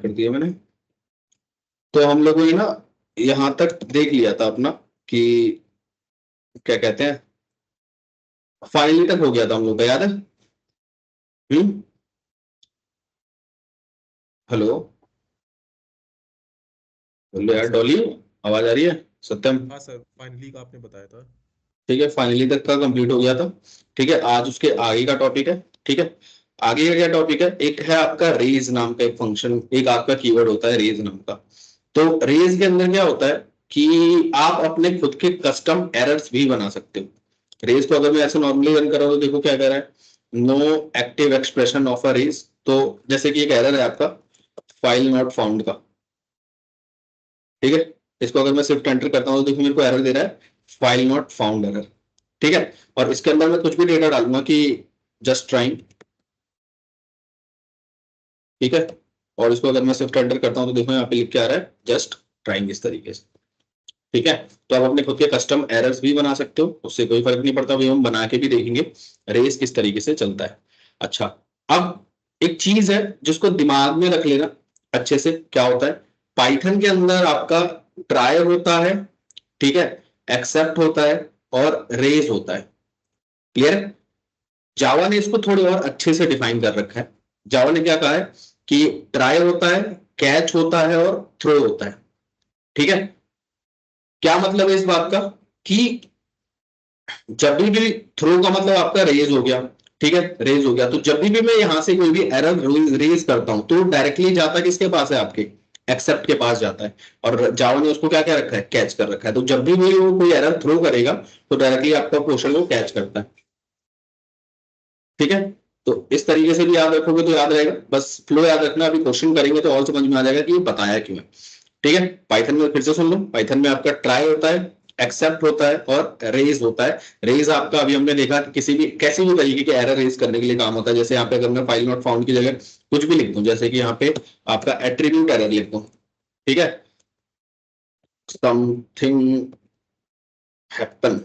कर दिया मैंने। तो हम लोगों ने ना यहां तक देख लिया था अपना कि क्या कहते हैं, फाइनली तक हो गया था हम लोग का, याद है? हेलो हेलो हाँ यार सर। डॉली, आवाज आ रही है? सत्यम? हाँ सर, फाइनली का आपने बताया था। ठीक है, फाइनली तक का कंप्लीट हो गया था। ठीक है, आज उसके आगे का टॉपिक है। ठीक है, आगे का क्या टॉपिक है? एक है आपका रेज नाम का एक फंक्शन, एक आपका कीवर्ड होता है रेज नाम का। तो रेज के अंदर क्या होता है कि आप अपने खुद के कस्टम एरर्स भी बना सकते हो। रेज को अगर मैं ऐसे नॉर्मली रन कर रहा हूँ तो देखो क्या कर रहा है, no active expression of a rage. तो जैसे कि एक एरर है आपका फाइल नॉट फाउंड का। ठीक है, इसको अगर मैं सिर्फ एंटर करता हूँ तो देखो मेरे को एरर दे रहा है, फाइल नॉट फाउंड एरर। ठीक है, और इसके अंदर मैं कुछ भी डेटा डालूंगा कि जस्ट ट्राइंग। ठीक है, और इसको अगर मैं सिर्फ एंटर करता हूँ तो देखो यहाँ पे लिख के आ रहा है जस्ट ट्राइंग, इस तरीके से। ठीक है, तो आप अपने खुद के कस्टम एरर्स भी बना सकते हो, उससे कोई फर्क नहीं पड़ता, भाई हम बना के भी देखेंगे रेस किस तरीके से चलता है। अच्छा, अब एक चीज है जिसको दिमाग में रख लेना अच्छे से, क्या होता है पाइथन के अंदर आपका ट्राई होता है, ठीक है, एक्सेप्ट होता है और रेज होता है। क्लियर है? जावा ने इसको थोड़े और अच्छे से डिफाइन कर रखा है। जावा ने क्या कहा है कि ट्राई होता है, कैच होता है और थ्रो होता है। ठीक है, क्या मतलब है इस बात का कि जब भी थ्रो का मतलब आपका रेज हो गया, ठीक है, रेज हो गया, तो जब भी मैं यहां से कोई भी एरर रेज करता हूं तो डायरेक्टली जाता किसके पास है, आपके एक्सेप्ट के पास जाता है। और जावा ने उसको क्या क्या रखा है, कैच कर रखा है। तो जब भी वो कोई एरर थ्रो करेगा तो डायरेक्टली आपका क्वेश्चन को कैच करता है। ठीक है, तो इस तरीके से भी याद रखोगे तो याद रहेगा, बस फ्लो याद रखना, अभी क्वेश्चन करेंगे तो और समझ में आ जाएगा कि ये बताया क्यों है। ठीक है, पाइथन में फिर से सुन लो, पाइथन में आपका ट्राई होता है, एक्सेप्ट होता है और रेज होता है। रेज आपका अभी हमने देखा कि किसी भी कैसी भी तरीके के एरर रेज करने के लिए काम होता है। जैसे यहाँ पे अगर मैं फाइल नॉट फाउंड की जगह कुछ भी लिख दूं, जैसे कि यहाँ पे आपका एट्रीब्यूट एरर लिख दूं, ठीक है, समथिंग हैपन,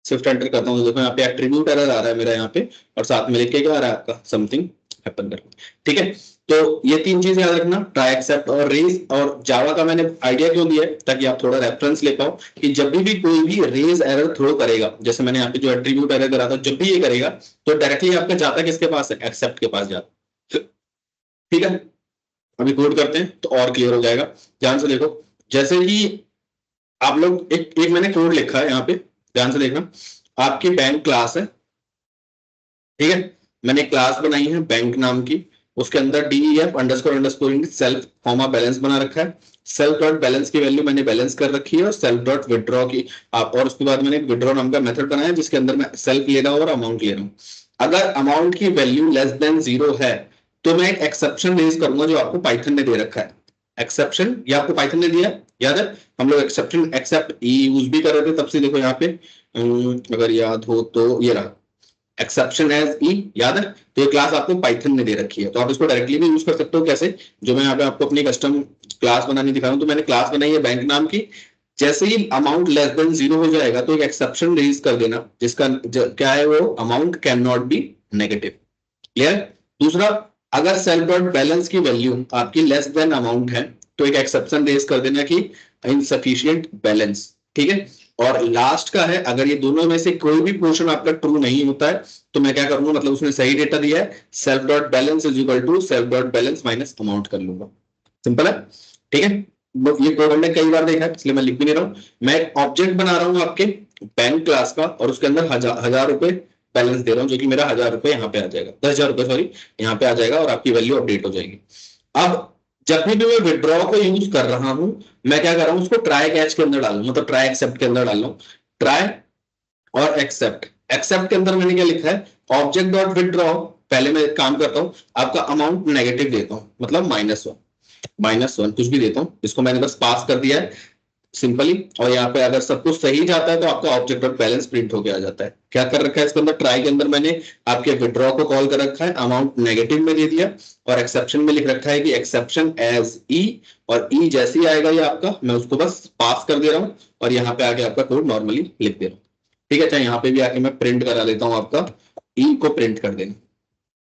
स्विफ्ट एंटर करता हूँ तो देखो यहाँ पे एट्रीब्यूट एरर आ रहा है मेरा यहाँ पे, और साथ में लिख के क्या आ रहा है आपका, समथिंग हैपन करके। ठीक है, तो ये तीन चीजें याद रखना, ट्राई, एक्सेप्ट और रेज। और जावा का मैंने आइडिया क्यों दिया है, ताकि आप थोड़ा रेफरेंस ले पाओ कि जब भी कोई भी रेज एरर थ्रो करेगा, जैसे मैंने यहाँ पे जो एट्रीब्यूट एरर करा था, जब भी ये करेगा तो डायरेक्टली आपका जाता किसके पास है, एक्सेप्ट के पास जाता। ठीक है, अभी कोड करते हैं तो और क्लियर हो जाएगा। ध्यान से देखो, जैसे कि आप लोग एक एक मैंने कोड लिखा है यहाँ पे, ध्यान से देखना। आपकी बैंक क्लास है, ठीक है, मैंने क्लास बनाई है बैंक नाम की, उसके अंदर DEF underscore underscore self comma balance बना रखा है। सेल्फ डॉट बैलेंस की वैल्यू मैंने बैलेंस कर रखी है, और सेल्फ डॉट विड्रॉ की आप, और उसके बाद मैंने एक विड्रॉ नाम का मेथड बनाया जिसके अंदर मैं सेल्फ ले रहा हूँ और अमाउंट ले रहा हूँ। अगर अमाउंट की वैल्यू लेस देन 0 है तो मैं एक एक्सेप्शन रेज करूंगा जो आपको पाइथन ने दे रखा है। एक्सेप्शन ये आपको पाइथन ने दिया, याद है? हम लोग एक्सेप्शन एक्सेप्ट यूज भी कर रहे थे तब से, देखो यहाँ पे अगर याद हो तो ये रहा एक्सेप्शन एज ई, याद है? तो ये क्लास आपको पाइथन ने दे रखी है, तो आप इसको डायरेक्टली भी यूज कर सकते हो। कैसे? जो मैं यहाँ पे आपको अपनी कस्टम क्लास बनानी दिखा रहा हूँ, तो मैंने क्लास बनाई है बैंक नाम की। जैसे ही अमाउंट लेस देन 0 हो जाएगा तो एक एक्सेप्शन रेज कर देना जिसका क्या है, वो amount can not be negative. Clear? दूसरा, अगर सेल्फ डॉट बैलेंस की वैल्यू आपकी लेस देन अमाउंट है तो एक एक्सेप्शन रेज कर देना कि इनसफिशिएंट बैलेंस। ठीक है, और लास्ट का है, अगर ये दोनों में से कोई भी पोर्शन आपका ट्रू नहीं होता है तो मैं क्या करूंगा, मतलब उसने सही डेटा दिया है, self dot balance is equal to self dot balance minus amount कर लूंगा। सिंपल है। ठीक है, ये कोड हमने कई बार देखा है इसलिए मैं लिख भी नहीं रहा हूं। मैं एक ऑब्जेक्ट बना रहा हूँ आपके बैंक क्लास का, और उसके अंदर 1000 रुपए बैलेंस दे रहा हूँ, जो कि मेरा 1000 रुपए यहाँ पे आ जाएगा, 10,000 रुपए सॉरी, यहाँ पे आ जाएगा और आपकी वैल्यू अपडेट हो जाएगी। अब जब भी मैं विड्रॉ को यूज कर रहा हूं, मैं क्या कर रहा हूं, उसको ट्राई कैच के अंदर डाल रहा हूं, मतलब ट्राई एक्सेप्ट के अंदर डाल रहा हूं। ट्राई और एक्सेप्ट, एक्सेप्ट के अंदर मैंने क्या लिखा है, ऑब्जेक्ट डॉट विड्रॉ। पहले मैं एक काम करता हूं, आपका अमाउंट नेगेटिव देता हूं, मतलब -1, -1 कुछ भी देता हूं, इसको मैंने बस पास कर दिया है सिंपली। और यहाँ पे अगर सब कुछ सही जाता है तो आपका ऑब्जेक्ट ऑफ बैलेंस प्रिंट होके आ जाता है। क्या कर रखा है इसके अंदर, ट्राई के अंदर मैंने आपके विड्रॉ को कॉल कर रखा है, अमाउंट नेगेटिव में दे दिया, और एक्सेप्शन में लिख रखा है कि एक्सेप्शन एज ई, और ई जैसे ही आएगा ये आपका, मैं उसको बस पास कर दे रहा हूँ और यहाँ पे आके आपका कोड नॉर्मली लिख दे रहा हूँ। ठीक है, चाहे यहाँ पे भी आके मैं प्रिंट करा लेता हूँ आपका ई को प्रिंट कर देना,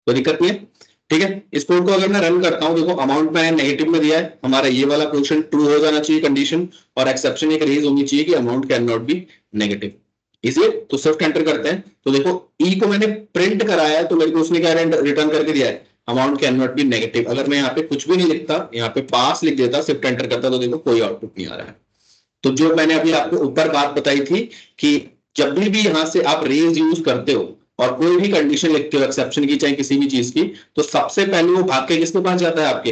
कोई दिक्कत नहीं है। ठीक है, इस कोड को अगर मैं रन करता हूं, देखो अमाउंट मैंने नेगेटिव में दिया है, हमारा ये वाला क्वेश्चन ट्रू हो जाना चाहिए कंडीशन, और एक्सेप्शन एक रेज होनी चाहिए कि amount can not be negative. इसलिए तो स्विफ्ट एंटर करते हैं, तो देखो ई को मैंने प्रिंट कराया है, तो मेरे को उसने क्या रिटर्न करके दिया है, amount can not be negative. अगर मैं यहाँ पे कुछ भी नहीं लिखता, यहाँ पे पास लिख देता, स्विफ्ट एंटर करता, तो देखो कोई आउटपुट नहीं आ रहा है। तो जो मैंने अभी आपको ऊपर बात बताई थी कि जब भी यहां से आप रेज यूज करते हो और कोई भी कंडीशन लिखते हो एक्सेप्शन की चाहे किसी भी चीज की, तो सबसे पहले वो भाग के किसके पास जाता है, आपके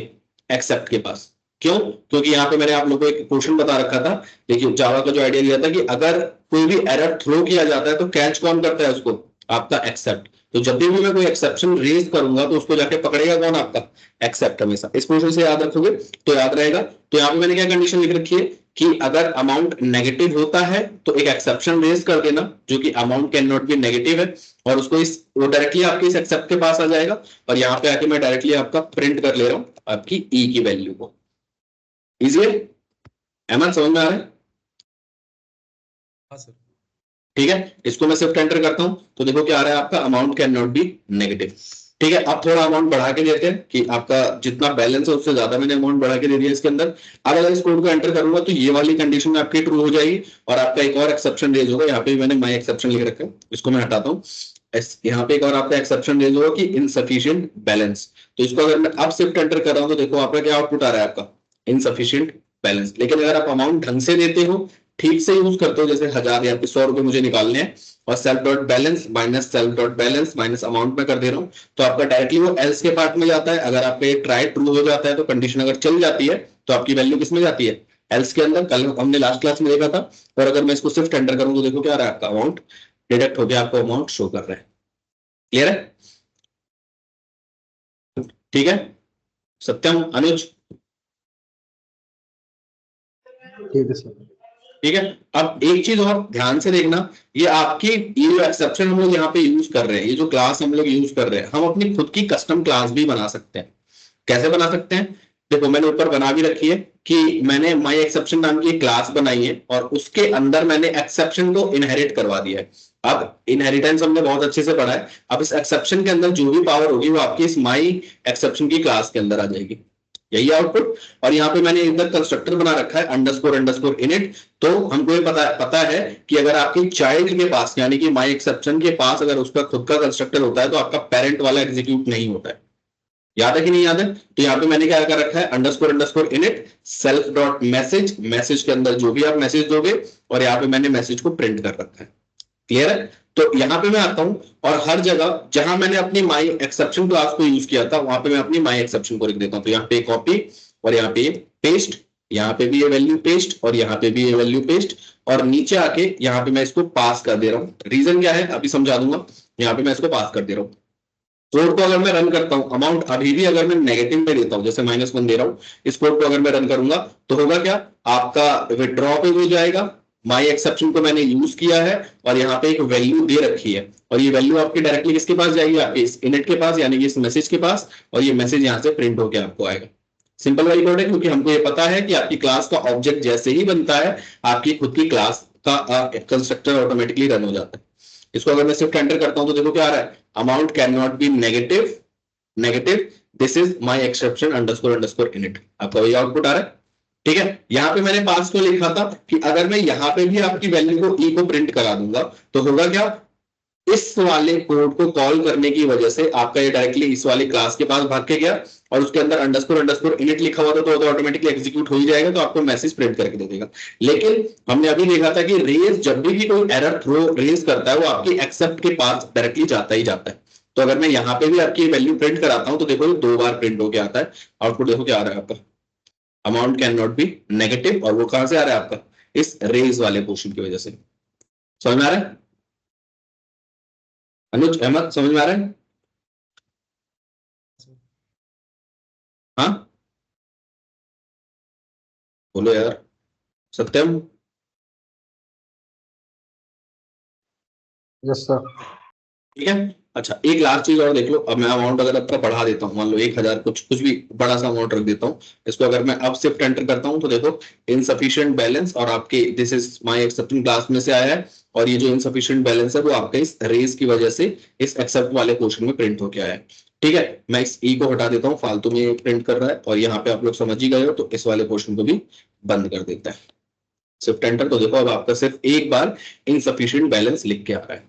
एक्सेप्ट के पास। क्यों? क्योंकि यहाँ पे मैंने आप लोगों को एक क्वेश्चन बता रखा था, देखिए जावा का जो आइडिया दिया था कि अगर कोई भी एरर थ्रो किया जाता है तो कैच कौन करता है उसको, आपका एक्सेप्ट। तो जब भी मैं कोई एक्सेप्शन रेज करूंगा तो उसको जाके पकड़ेगा कौन, आपका एक्सेप्ट। हमेशा इस क्वेश्चन से याद रखोगे तो याद रहेगा। तो यहाँ पे मैंने क्या कंडीशन लिख रखी है कि अगर अमाउंट नेगेटिव होता है तो एक एक्सेप्शन रेज कर देना जो कि amount can not be negative है, और उसको वो डायरेक्टली आपके इस एक्सेप्ट के पास आ जाएगा, और यहाँ पे आके मैं डायरेक्टली आपका प्रिंट कर ले रहा हूं आपकी ई की वैल्यू को। इजी है, अहमद समझ में आ रहा है? हाँ सर। ठीक है, इसको मैं सिर्फ एंटर करता हूं, तो देखो क्या आ रहा है आपका, amount can not be negative. ठीक है, अब थोड़ा अमाउंट बढ़ा के देते हैं कि आपका जितना बैलेंस है उससे ज्यादा मैंने अमाउंट बढ़ा के दे दिया इसके अंदर। अब अगर इस कोड को एंटर करूंगा तो ये वाली कंडीशन आपकी ट्रू हो जाएगी, और आपका एक और एक्सेप्शन रेज होगा। यहाँ पे मैंने माई एक्सेप्शन लिख रखा है, इसको मैं हटाता हूँ। यहाँ पे एक और आपका एक्सेप्शन रेज होगा कि इनसफिशिएंट बैलेंस। तो इसको अगर मैं अब शिफ्ट एंटर कर रहा हूँ तो देखो आपका क्या आउटपुट आ रहा है, आपका इनसफिशिएंट बैलेंस। लेकिन अगर आप अमाउंट ढंग से देते हो, ठीक से यूज करते हो, जैसे 1000 या 100 रुपए मुझे निकालने हैं, और self dot balance minus self dot balance minus amount में कर दे रहा हूँ, तो आपका डायरेक्टली वो एल्स के पार्ट में जाता है। अगर आपका ये ट्राई ट्रू हो जाता है तो कंडीशन अगर चल जाती है तो आपकी वैल्यू किस में जाती है, एल्स के अंदर। कल हमने लास्ट क्लास में देखा था। और अगर मैं इसको सिर्फ एंटर करूं तो देखो क्या आ रहा है, आपका अमाउंट डिडक्ट होकर आपको अमाउंट शो कर रहा है। क्लियर है? ठीक है, सत्यम, अनुज? ठीक है सर। ठीक है, अब एक चीज और ध्यान से देखना, ये आपकी ये जो एक्सेप्शन हम लोग यहाँ पे यूज कर रहे हैं, ये जो क्लास हम लोग यूज कर रहे हैं, हम अपनी खुद की कस्टम क्लास भी बना सकते हैं। कैसे बना सकते हैं? देखो मैंने ऊपर बना भी रखी है कि मैंने माई एक्सेप्शन नाम की एक क्लास बनाई है, और उसके अंदर मैंने एक्सेप्शन को इनहेरिट करवा दिया है। अब इनहेरिटेंस हमने बहुत अच्छे से पढ़ा है। अब इस एक्सेप्शन के अंदर जो भी पावर होगी वो आपकी इस माई एक्सेप्शन की क्लास के अंदर आ जाएगी। यही आउटपुट। और यहाँ पे मैंने इधर कंस्ट्रक्टर बना रखा है अंडरस्कोर अंडरस्कोर इनिट। तो हमको ये पता है कि अगर आपकी चाइल्ड के पास यानी कि माई एक्सेप्शन के पास अगर उसका खुद का कंस्ट्रक्टर होता है तो आपका पेरेंट वाला एग्जीक्यूट नहीं होता है। याद है कि नहीं याद है? तो यहाँ पे मैंने क्या कर रखा है, underscore underscore init self dot message, message के अंदर जो भी आप मैसेज दोगे, और यहाँ पे मैंने मैसेज को प्रिंट कर रखा है। क्लियर है? तो यहाँ पे मैं आता हूं, और हर जगह जहां मैंने अपनी माई एक्सेप्शन क्लास को यूज किया था वहां पे मैं अपनी माई एक्सेप्शन को लिख देता हूं। तो यहाँ पे कॉपी, और यहाँ पे पेस्ट, यहाँ पे भी ये वैल्यू पेस्ट, और यहाँ पे भी ये वैल्यू पेस्ट, और नीचे आके यहाँ पे मैं इसको पास कर दे रहा हूँ। रीजन क्या है अभी समझा दूंगा। यहाँ पे मैं इसको पास कर दे रहा हूँ। कोड को अगर मैं रन करता हूं, अमाउंट अभी भी अगर मैं नेगेटिव में देता हूं, जैसे -1 दे रहा हूं, इस कोड को अगर मैं रन करूंगा तो होगा क्या, आपका विड्रॉ पे हो जाएगा। माई एक्सेप्शन को मैंने यूज किया है, और यहाँ पे एक वैल्यू दे रखी है, और ये वैल्यू आपकी डायरेक्टली किसके पास जाएगी, आपके इस इनिट के पास, यानी कि इस मैसेज के पास, और ये मैसेज यहाँ से प्रिंट होकर आपको आएगा। सिंपल वाली कोड है, क्योंकि हमको ये पता है कि आपकी क्लास का ऑब्जेक्ट जैसे ही बनता है आपकी खुद की क्लास का कंस्ट्रक्टर ऑटोमेटिकली रन हो जाता है। इसको अगर मैं सिर्फ एंटर करता हूं तो देखो क्या आ रहा है, amount can not be negative, this is my exception underscore underscore init. आपका वही आउटपुट आ रहा है। ठीक है, यहाँ पे मैंने पास को लिखा था कि अगर मैं यहाँ पे भी आपकी वैल्यू को ई को प्रिंट करा दूंगा तो होगा क्या, इस वाले कोड को कॉल करने की वजह से आपका ये डायरेक्टली इस वाली क्लास के पास भाग के गया, और उसके अंदर अंडरस्कोर अंडरस्कोर इनिट लिखा हुआ था तो ऑटोमेटिकली एग्जीक्यूट हो ही जाएगा, तो आपको मैसेज प्रिंट करके दे देगा। लेकिन हमने अभी देखा था कि रेज जब भी कोई एरर थ्रो रेज करता है वो आपकी एक्सेप्ट के पास डायरेक्टली जाता ही जाता है। तो अगर मैं यहाँ पे भी आपकी वैल्यू प्रिंट कराता हूं तो देखो 2 बार प्रिंट होके आता है। आउटपुट देखो क्या आ रहा है आपका, amount can not be negative, और वो कहां से आ रहा है आपका, इस रेज वाले पोर्शन की वजह से। समझ में आ रहा है? अनुज, अहमद, समझ में आ रहा है? हाँ बोलो यार, सत्यम? Yes sir. ठीक है, अच्छा एक लास्ट चीज और देख लो। अब मैं अमाउंट अगर आपका बढ़ा देता हूँ, मान लो 1000 कुछ भी बड़ा सा अमाउंट रख देता हूँ, इसको अगर मैं अब शिफ्ट एंटर करता हूँ तो देखो इनसफिशिएंट बैलेंस, और आपके this is my exception class में से आया है, और ये जो इनसफिशिएंट बैलेंस है वो आपका इस रेज की वजह से इस एक्सेप्ट वाले पोर्शन में प्रिंट होके आया है। ठीक है, मैं इस ई को हटा देता हूँ, फालतू में प्रिंट कर रहा है, और यहाँ पे आप लोग समझ ही गए हो, तो इस वाले पोर्शन को भी बंद कर देता है। शिफ्ट एंटर, तो देखो अब आपका सिर्फ एक बार इनसफिशिएंट बैलेंस लिख के आ रहा है।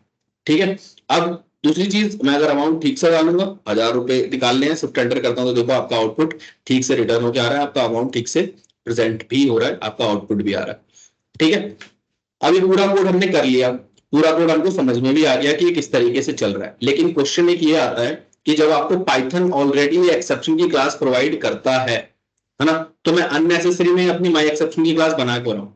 ठीक है, अब दूसरी चीज, मैं अगर अमाउंट ठीक से डालूंगा, 1000 रुपए निकालने हैं, शिफ्ट एंटर करता हूं, तो देखो आपका आउटपुट ठीक से रिटर्न होकर आ रहा है, आपका अमाउंट ठीक से प्रेजेंट भी हो रहा है, आपका आउटपुट भी आ रहा है। ठीक है, अब ये पूरा कोड हमने कर लिया, पूरा कोड हमको समझ में भी आ गया कि ये किस तरीके से चल रहा है। लेकिन क्वेश्चन एक ये आता है कि जब आपको पाइथन ऑलरेडी एक्सेप्शन की क्लास प्रोवाइड करता है ना, तो मैं अननेसेसरी में अपनी माई एक्सेप्शन की क्लास बना के रहा हूं।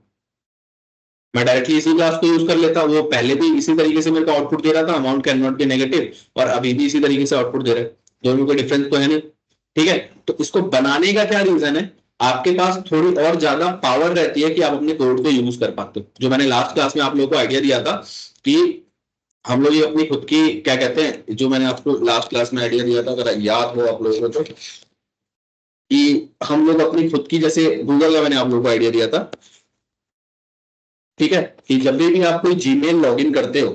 मैं डायरेक्टली इसी क्लास को यूज कर लेता, वो पहले भी इसी तरीके से मेरे को आउटपुट दे रहा था, amount can not be negative, और अभी भी इसी तरीके से आउटपुट दे रहा है, दोनों का डिफरेंस तो है नहीं। ठीक है, तो इसको बनाने का क्या रीजन है, आपके पास थोड़ी और ज्यादा पावर रहती है कि आप अपने कोड को यूज कर पाते हो। जो मैंने लास्ट क्लास में आप लोगों को आइडिया दिया था कि हम लोग ये अपनी खुद की क्या कहते हैं, जो मैंने आपको लास्ट क्लास में आइडिया दिया था, अगर याद हो आप लोगों को, तो कि हम लोग अपनी खुद की, जैसे गूगल का मैंने आप लोगों को आइडिया दिया था, ठीक है, कि जब भी आप कोई जीमेल लॉगिन करते हो,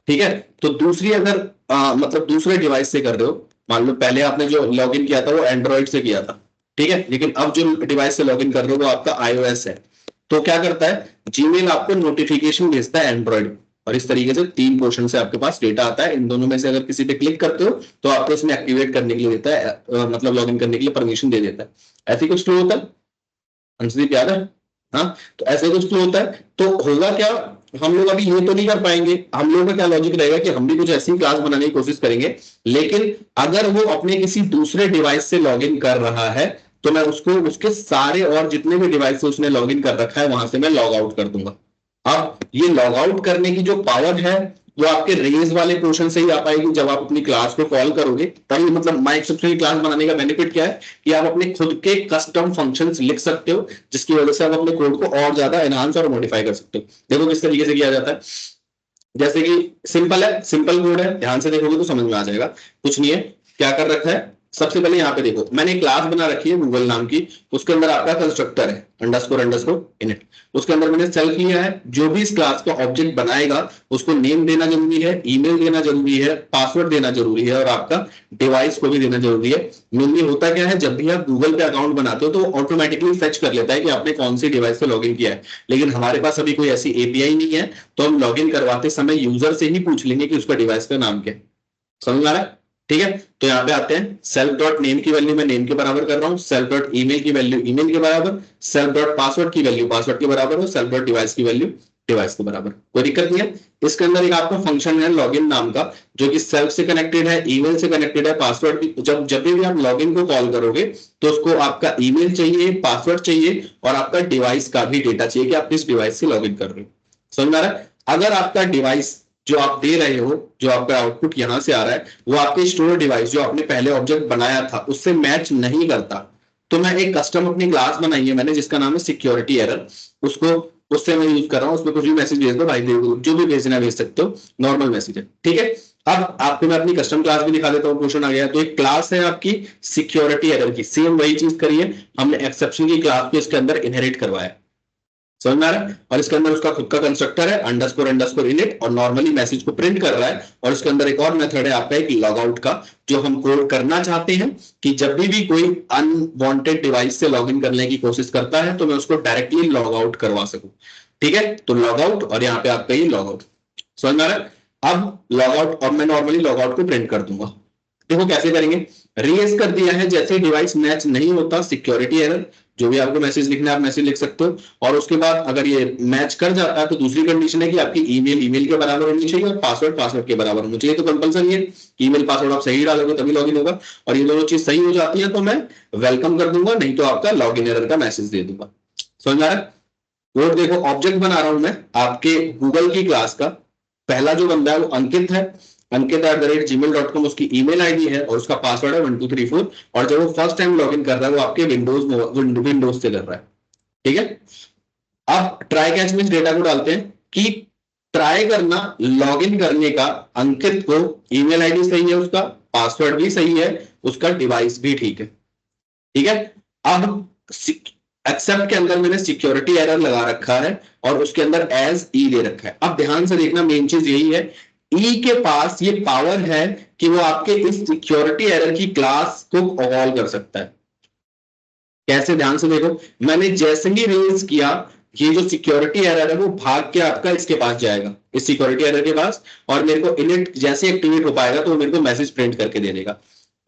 ठीक है, तो दूसरी अगर मतलब दूसरे डिवाइस से कर रहे हो, मान लो पहले आपने जो लॉगिन किया था वो एंड्रॉइड से किया था, ठीक है, लेकिन अब जो डिवाइस से लॉगिन कर रहे हो वो आपका iOS है, तो क्या करता है, जीमेल आपको नोटिफिकेशन भेजता है एंड्रॉइड, और इस तरीके से 3 पोर्शन से आपके पास डेटा आता है। इन दोनों में से अगर किसी पे क्लिक करते हो तो आपको इसमें एक्टिवेट करने के लिए देता है, मतलब लॉगिन करने के लिए परमिशन दे देता है। ऐसे कुछ फ्लो होता है, अंशदीप याद है? हाँ, तो ऐसे कुछ फ्लो होता है। तो होगा क्या, हम लोग अभी ये तो नहीं कर पाएंगे, हम लोगों का क्या लॉजिक रहेगा कि हम भी कुछ ऐसी क्लास बनाने की कोशिश करेंगे, लेकिन अगर वो अपने किसी दूसरे डिवाइस से लॉगिन कर रहा है तो मैं उसको उसके सारे और जितने भी डिवाइस से उसने लॉगिन कर रखा है वहां से मैं लॉग आउट कर दूंगा। अब ये लॉग आउट करने की जो पावर है वो आपके रेज वाले पोर्शन से ही आ पाएगी, जब आप अपनी क्लास को कॉल करोगे तभी। मतलब माई एक्सेप्शन की क्लास बनाने का बेनिफिट क्या है कि आप अपने खुद के कस्टम फंक्शंस लिख सकते हो, जिसकी वजह से आप अपने कोड को और ज्यादा एनहांस और मॉडिफाई कर सकते हो। देखो किस तरीके से किया जाता है, जैसे कि सिंपल है, सिंपल कोड है, ध्यान से देखोगे तो समझ में आ जाएगा। कुछ नहीं है, क्या कर रखा है, सबसे पहले यहाँ पे देखो, मैंने क्लास बना रखी है गूगल नाम की, उसके अंदर आपका कंस्ट्रक्टर है अंडरस्कोर अंडरस्कोर इनिट, उसके अंदर मैंने सेल्फ लिया है। जो भी इस क्लास का ऑब्जेक्ट बनाएगा उसको नेम देना जरूरी है, ईमेल देना जरूरी है, पासवर्ड देना जरूरी है, और आपका डिवाइस को भी देना जरूरी है। मेनली होता क्या है, जब भी आप गूगल पे अकाउंट बनाते हो तो ऑटोमेटिकली फेच कर लेता है कि आपने कौन सी डिवाइस से लॉगिन किया है, लेकिन हमारे पास अभी कोई ऐसी एपीआई नहीं है, तो हम लॉगिन करवाते समय यूजर से ही पूछ लेंगे कि उसका डिवाइस का नाम क्या है। समझ में आ रहा है? ठीक है, तो यहाँ पे आते हैं, सेल्फ डॉट नेम की वैल्यू मैं नेम के बराबर कर रहा हूँ, सेल्फ डॉट ईमेल की वैल्यू ईमेल के बराबर, सेल्फ डॉट पासवर्ड की वैल्यू पासवर्ड के बराबर, और सेल्फ डॉट डिवाइस की वैल्यू डिवाइस के बराबर। कोई दिक्कत नहीं है। इसके अंदर एक आपका फंक्शन है लॉगिन नाम का, जो कि सेल्फ से कनेक्टेड है, ईमेल से कनेक्टेड है, पासवर्ड भी। जब भी आप लॉगिन को कॉल करोगे तो उसको आपका ईमेल चाहिए, पासवर्ड चाहिए, और आपका डिवाइस का भी डेटा चाहिए कि आप किस डिवाइस से लॉगिन कर रहे हो। समझ में आ रहा है? अगर आपका डिवाइस जो आप दे रहे हो, जो आपका आउटपुट यहां से आ रहा है, वो आपके स्टोर डिवाइस जो आपने पहले ऑब्जेक्ट बनाया था उससे मैच नहीं करता, तो मैं एक कस्टम अपनी क्लास बनाई है मैंने, जिसका नाम है सिक्योरिटी एरर। उसको उससे मैं यूज कर रहा हूँ, उसमें कुछ भी मैसेज भेज दो भाई, जो भी भेजना भेज सकते हो, नॉर्मल मैसेज है। ठीक है, अब आपको मैं अपनी कस्टम क्लास भी दिखा देता हूँ। क्वेश्चन आ गया, तो एक क्लास है आपकी सिक्योरिटी एरर की, सेम वही चीज करिए, हमने एक्सेप्शन की क्लास को इसके अंदर इनहेरिट करवाया। समझ में आ रहा है? और इसके अंदर उसका खुद का कंस्ट्रक्टर है अंडरस्कोर अंडरस्कोर इनिट, और नॉर्मली मैसेज को प्रिंट कर रहा है। और इसके अंदर एक और मेथड है आपका एक लॉग आउट का, जो हम कोड करना चाहते हैं कि जब भी कोई अनवांटेड डिवाइस से लॉगिन करने की कोशिश करता है तो मैं उसको डायरेक्टली लॉग आउट करवा सकूं। ठीक है, तो लॉग आउट, और यहाँ पे आपका ये लॉग आउट। समझ में आ रहा है? अब लॉग आउट, और मैं नॉर्मली लॉग आउट को प्रिंट कर दूंगा। देखो कैसे करेंगे, रेज कर दिया है, जैसे डिवाइस मैच नहीं होता सिक्योरिटी एरर, जो भी आपको मैसेज लिखना है आप मैसेज लिख सकते हो। और उसके बाद अगर ये मैच कर जाता है तो दूसरी कंडीशन है कि आपकी ईमेल ईमेल के बराबर होनी चाहिए और पासवर्ड पासवर्ड के बराबर होना चाहिए। तो कंपलसरी है, ईमेल पासवर्ड आप सही डालोगे तभी लॉगिन होगा, और ये दोनों चीज सही हो जाती है तो मैं वेलकम कर दूंगा, नहीं तो आपका लॉगिन एरर का मैसेज दे दूंगा। समझ में आ रहा है? वो देखो ऑब्जेक्ट बना रहा हूं मैं आपके गूगल की क्लास का, पहला जो बंदा है वो अंकित है, अंकित@gmail.com उसकी ईमेल आईडी है, और उसका पासवर्ड है 1234, और जब वो फर्स्ट टाइम लॉगिन कर रहा है वो आपके विंडोज से कर रहा है। ठीक है, अब ट्राई कैच में डेटा को डालते हैं कि ट्राई करना लॉगिन करने का, अंकित को ईमेल आईडी सही है, उसका पासवर्ड भी सही है, उसका डिवाइस भी ठीक है। ठीक है, अब एक्सेप्ट के अंदर मैंने सिक्योरिटी एरर लगा रखा है और उसके अंदर एज ई दे रखा है। अब ध्यान से देखना, मेन चीज यही है, ई के पास ये पावर है कि वो आपके इस सिक्योरिटी एरर की क्लास को कॉल कर सकता है। कैसे, ध्यान से देखो, मैंने जैसे ही रेज किया, ये जो सिक्योरिटी एरर है वो भाग के आपका इसके पास जाएगा, इस सिक्योरिटी एरर के पास, और मेरे को इनिट जैसे एक्टिवेट हो पाएगा तो मेरे को मैसेज प्रिंट करके दे देगा।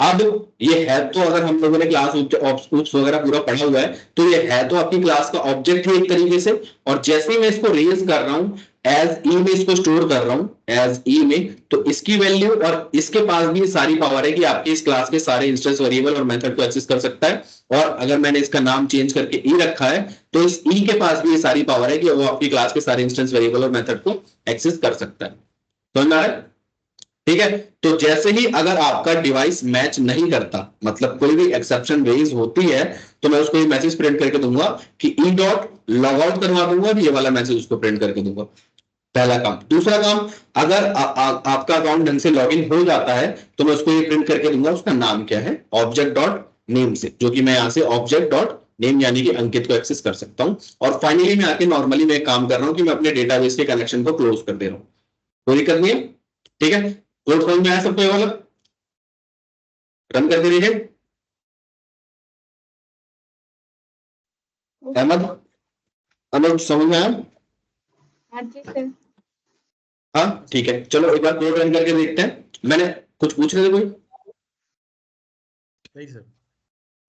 अब ये है तो, अगर हम लोगों ने क्लास ऊप्स वगैरह पूरा पढ़ा हुआ है, तो ये है तो आपकी क्लास का ऑब्जेक्ट है एक तरीके से, और जैसे ही मैं इसको रेज कर रहा हूं, एज ई में इसको स्टोर कर रहा हूं, एज ई में, तो इसकी वैल्यू और इसके पास भी सारी पावर है कि आपके इस क्लास के सारे इंस्टेंस वेरिएबल और मेथड को एक्सेस कर सकता है। और अगर मैंने इसका नाम चेंज करके ई रखा है, तो इस ई के पास भी ये सारी पावर है कि वो आपकी क्लास के सारे इंस्टेंस वेरिएबल और मेथड को एक्सेस कर सकता है। समझ में आ रहा है? ठीक है, तो जैसे ही अगर आपका डिवाइस मैच नहीं करता, मतलब कोई भी एक्सेप्शन रेज होती है, तो मैं उसको ये मैसेज प्रिंट करके दूंगा कि ई डॉट लॉग आउट करवा दूंगा, ये वाला मैसेज उसको प्रिंट करके दूंगा। पहला काम। दूसरा काम, अगर आपका अकाउंट ढंग से लॉगिन हो जाता है, तो मैं उसको ये प्रिंट करके दूंगा, उसका नाम क्या है, ऑब्जेक्ट डॉट नेम से, जो कि मैं यहां से ऑब्जेक्ट डॉट नेम यानी कि अंकित को एक्सेस कर सकता हूं। और फाइनली मैं आके नॉर्मली मैं काम कर रहा हूं कि मैं अपने डेटाबेस के कनेक्शन को क्लोज कर दे रहा हूं। कोई दिक्कत नहीं है? ठीक है, कोड समझ में आया सबको? ये वाला रन करके देखिए। अहमद, अहमद समझ में आया? हाँ जी सर। हाँ ठीक है, चलो एक बार कोड रन करके देखते हैं। मैंने कुछ पूछ रहे थे कोई? नहीं सर।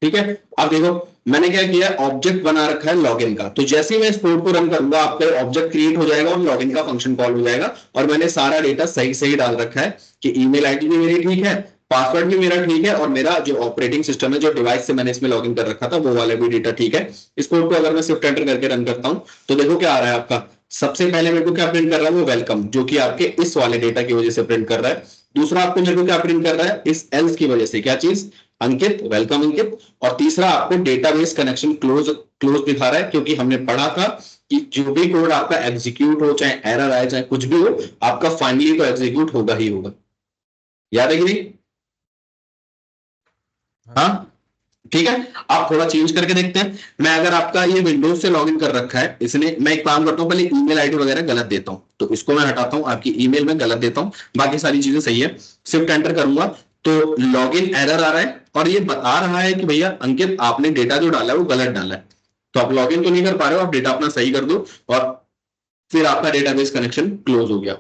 ठीक है, अब देखो मैंने क्या किया, ऑब्जेक्ट बना रखा है लॉगिन का, तो जैसे ही मैं इस कोड को रन करूंगा, आपका ऑब्जेक्ट क्रिएट हो जाएगा और लॉगिन का फंक्शन कॉल हो जाएगा। और मैंने सारा डेटा सही सही डाल रखा है कि ईमेल आईडी भी मेरी ठीक है, पासवर्ड भी मेरा ठीक है, और मेरा जो ऑपरेटिंग सिस्टम है, जो डिवाइस से मैंने इसमें लॉगिन कर रखा था, वो वाला भी डेटा ठीक है। इस कोड को अगर मैं शिफ्ट एंटर करके रन करता हूं, तो देखो क्या आ रहा है आपका। सबसे पहले मेरे को क्या प्रिंट कर रहा है, वो वेलकम, जो कि आपके इस वाले डेटा की वजह से प्रिंट कर रहा है। दूसरा आपको मेरे को क्या प्रिंट कर रहा है, इस एल्स की वजह से, क्या चीज, अंकित, वेलकम अंकित। और तीसरा आपको डेटाबेस कनेक्शन क्लोज क्लोज दिखा रहा है, क्योंकि हमने पढ़ा था कि जो भी कोड आपका एग्जीक्यूट हो, चाहे एरर आए, चाहे कुछ भी हो, आपका फाइनली तो एग्जीक्यूट होगा ही होगा। याद है कि नहीं? हाँ ठीक है, आप थोड़ा चेंज करके देखते हैं। मैं अगर आपका ये विंडोज से लॉगिन कर रखा है इसने, मैं एक काम करता हूं, पहले ईमेल आईडी वगैरह गलत देता हूं, तो इसको मैं हटाता हूं, आपकी ईमेल में गलत देता हूं, बाकी सारी चीजें सही है। शिफ्ट एंटर करूंगा तो लॉगिन एरर आ रहा है, और ये बता रहा है कि भैया अंकित आपने डेटा जो डाला है वो गलत डाला है, तो आप लॉगिन तो नहीं कर पा रहे हो, आप डेटा अपना सही कर दो, और फिर आपका डेटाबेस कनेक्शन क्लोज हो गया।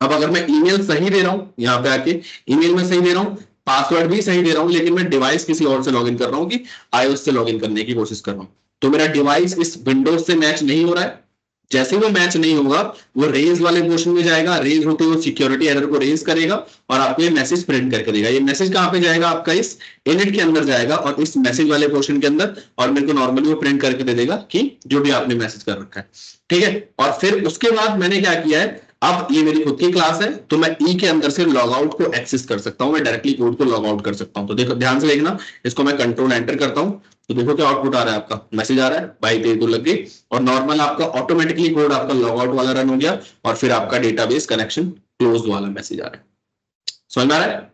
अब अगर मैं ईमेल सही दे रहा हूं, यहां पे आके ईमेल में सही दे रहा हूं, पासवर्ड भी सही दे रहा हूं, लेकिन मैं डिवाइस किसी और से लॉगिन कर रहा हूं, कि आईओएस से लॉगिन करने की कोशिश कर रहा हूं, तो मेरा डिवाइस इस विंडोज से मैच नहीं हो रहा है। जैसे ही वो मैच नहीं होगा, वो रेज वाले पोर्शन में जाएगा, रेज होते हुए सिक्योरिटी एरर को रेज करेगा, और आपको ये मैसेज प्रिंट करके देगा। ये मैसेज कहां पे जाएगा, आपका इस इनिट के अंदर जाएगा, और इस मैसेज वाले पोर्शन के अंदर, और मेरे को नॉर्मली वो प्रिंट करके दे देगा कि जो भी आपने मैसेज कर रखा है। ठीक है, और फिर उसके बाद मैंने क्या किया है, अब ये मेरी खुद की क्लास है, तो मैं ई के अंदर से लॉग आउट को एक्सेस कर सकता हूं, मैं डायरेक्टली कोड को लॉग आउट कर सकता हूं। तो देखो ध्यान से देखना, इसको मैं कंट्रोल एंटर करता हूं, तो देखो क्या आउटपुट आ रहा है, आपका मैसेज आ रहा है, भाई तेरी तो लग गई, और नॉर्मल आपका ऑटोमेटिकली कोड आपका लॉग आउट वाला रन हो गया, और फिर आपका डेटाबेस कनेक्शन क्लोज वाला मैसेज आ रहा है। समझ में आ रहा है?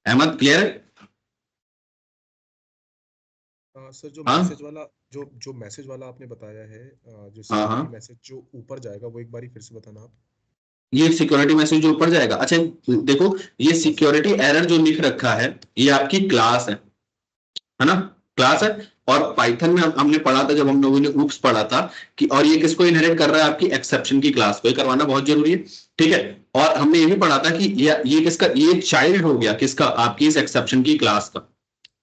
अहमद क्लियर है? सर जो हाँ मैसेज वाला जो मैसेज वाला आपने बताया है, जो हाँ हाँ, सिक्योरिटी मैसेज जो ऊपर जाएगा, वो एक बारी फिर से बताना आप। ये सिक्योरिटी मैसेज जो ऊपर जाएगा, अच्छा देखो, ये सिक्योरिटी एरर जो लिख रखा है, ये आपकी क्लास है ना, क्लास है। और पाइथन में हमने पढ़ा था, जब हम लोगों ने ऊप्स पढ़ा था, कि और ये किसको इनहेरिट कर रहा है, आपकी एक्सेप्शन की क्लास को, ये करवाना बहुत जरूरी है। ठीक है, और हमने ये भी पढ़ा था कि ये किसका, ये चाइल्ड हो गया किसका, आपकी इस एक्सेप्शन की क्लास का।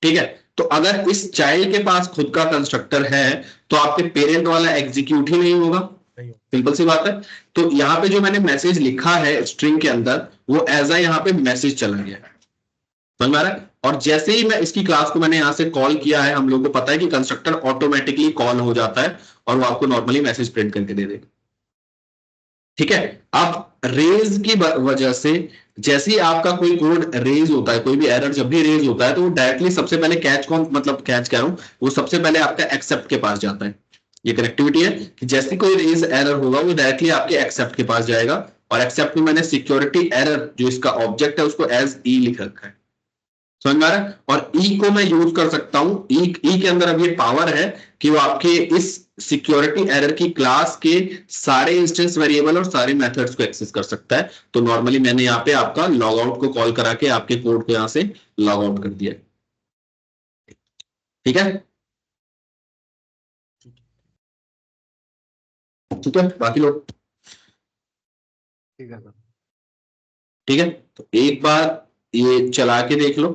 ठीक है, तो अगर इस चाइल्ड के पास खुद का कंस्ट्रक्टर है, तो आपके पेरेंट वाला एग्जीक्यूट ही नहीं होगा, नहीं हो। सिंपल सी बात है। तो यहाँ पे जो मैंने मैसेज लिखा है स्ट्रिंग के अंदर, वो एज अ यहाँ पे मैसेज चला गया है। समझ में आ रहा है? और जैसे ही मैं इसकी क्लास को मैंने यहां से कॉल किया है, हम लोग को पता है कि कंस्ट्रक्टर ऑटोमेटिकली कॉल हो जाता है, और वो आपको नॉर्मली मैसेज प्रिंट करके दे देगा। ठीक है, अब रेज की वजह से, जैसे ही आपका कोई कोड रेज होता है, कोई भी एरर जब भी रेज होता है, तो वो डायरेक्टली सबसे पहले कैच कौन, मतलब कैच कह रहा हूं, वो सबसे पहले आपका एक्सेप्ट के पास जाता है। ये कनेक्टिविटी है कि जैसे कोई रेज एरर होगा, वो डायरेक्टली आपके एक्सेप्ट के पास जाएगा, और एक्सेप्ट में मैंने सिक्योरिटी एरर जो इसका ऑब्जेक्ट है उसको एज ई लिख रखा है। समझ में आ रहा है। और ई को मैं यूज कर सकता हूं, ई के अंदर अब ये पावर है कि वो आपके इस सिक्योरिटी एरर की क्लास के सारे इंस्टेंस वेरिएबल और सारे मेथड्स को एक्सेस कर सकता है। तो नॉर्मली मैंने यहाँ पे आपका लॉग आउट को कॉल करा के आपके कोड को यहां से लॉग आउट कर दिया। ठीक है, ठीक है, बाकी लोग ठीक है सर। ठीक है। तो एक बार ये चला के देख लो।